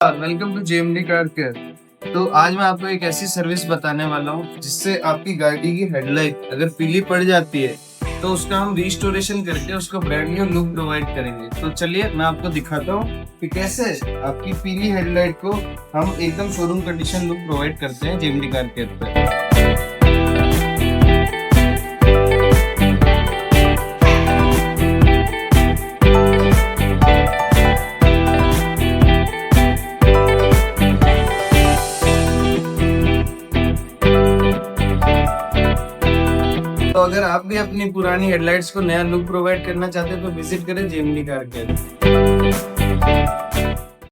Welcome to JMD car care. तो आज मैं आपको एक ऐसी सर्विस बताने वाला हूँ जिससे आपकी गाड़ी की हेडलाइट अगर पीली पड़ जाती है तो उसका हम रिस्टोरेशन करके उसको ब्रांड न्यू लुक प्रोवाइड करेंगे। तो चलिए मैं आपको दिखाता हूँ कि कैसे आपकी पीली हेडलाइट को हम एकदम शोरूम कंडीशन लुक प्रोवाइड करते हैं जेएमडी कार केयर पे। तो अगर आप भी अपनी पुरानी हेडलाइट्स को नया लुक प्रोवाइड करना चाहते हैं तो विजिट करें जेएमडी कार केयर।